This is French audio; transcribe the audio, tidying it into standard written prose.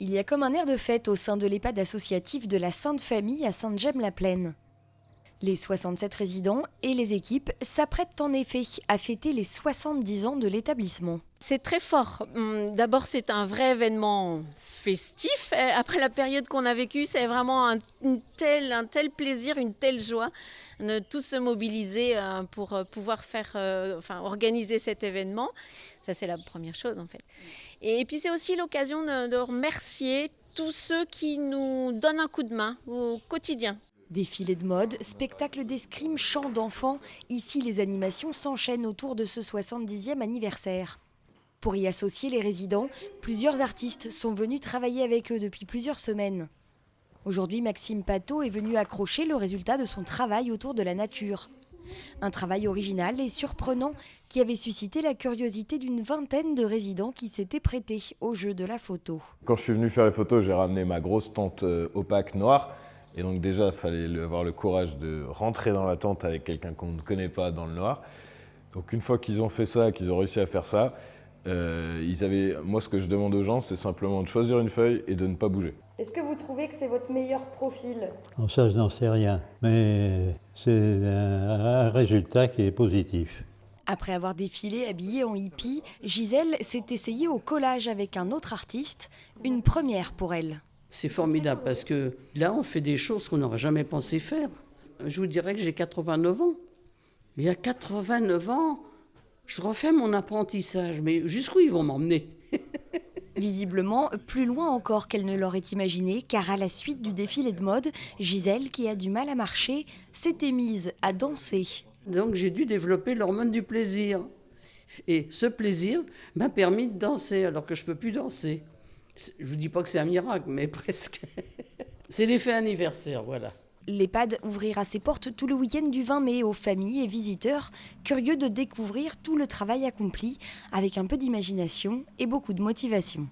Il y a comme un air de fête au sein de l'EHPAD associatif de la Sainte Famille à Sainte-Gemme-la-Plaine. Les 67 résidents et les équipes s'apprêtent en effet à fêter les 70 ans de l'établissement. C'est très fort. D'abord, c'est un vrai événement festif. Après la période qu'on a vécue, c'est vraiment un tel plaisir, une telle joie de tous se mobiliser pour pouvoir organiser cet événement. Ça, c'est la première chose en fait. Et puis, c'est aussi l'occasion de remercier tous ceux qui nous donnent un coup de main au quotidien. Défilés de mode, spectacles d'escrime, chants d'enfants, ici les animations s'enchaînent autour de ce 70e anniversaire. Pour y associer les résidents, plusieurs artistes sont venus travailler avec eux depuis plusieurs semaines. Aujourd'hui, Maxime Pateau est venu accrocher le résultat de son travail autour de la nature. Un travail original et surprenant qui avait suscité la curiosité d'une vingtaine de résidents qui s'étaient prêtés au jeu de la photo. Quand je suis venu faire les photos, j'ai ramené ma grosse tente opaque noire. Et donc déjà, il fallait avoir le courage de rentrer dans la tente avec quelqu'un qu'on ne connaît pas dans le noir. Donc une fois qu'ils ont fait ça, qu'ils ont réussi à faire ça, moi ce que je demande aux gens, c'est simplement de choisir une feuille et de ne pas bouger. Est-ce que vous trouvez que c'est votre meilleur profil ? Alors ça, je n'en sais rien, mais c'est un résultat qui est positif. Après avoir défilé habillée en hippie, Gisèle s'est essayée au collage avec un autre artiste, une première pour elle. C'est formidable parce que là, on fait des choses qu'on n'aurait jamais pensé faire. Je vous dirais que j'ai 89 ans. Il y a 89 ans, je refais mon apprentissage. Mais jusqu'où ils vont m'emmener ? Visiblement, plus loin encore qu'elle ne l'aurait imaginé, car à la suite du défilé de mode, Gisèle, qui a du mal à marcher, s'était mise à danser. Donc j'ai dû développer l'hormone du plaisir. Et ce plaisir m'a permis de danser alors que je ne peux plus danser. Je ne vous dis pas que c'est un miracle, mais presque. C'est l'effet anniversaire, voilà. L'EHPAD ouvrira ses portes tout le week-end du 20 mai aux familles et visiteurs, curieux de découvrir tout le travail accompli, avec un peu d'imagination et beaucoup de motivation.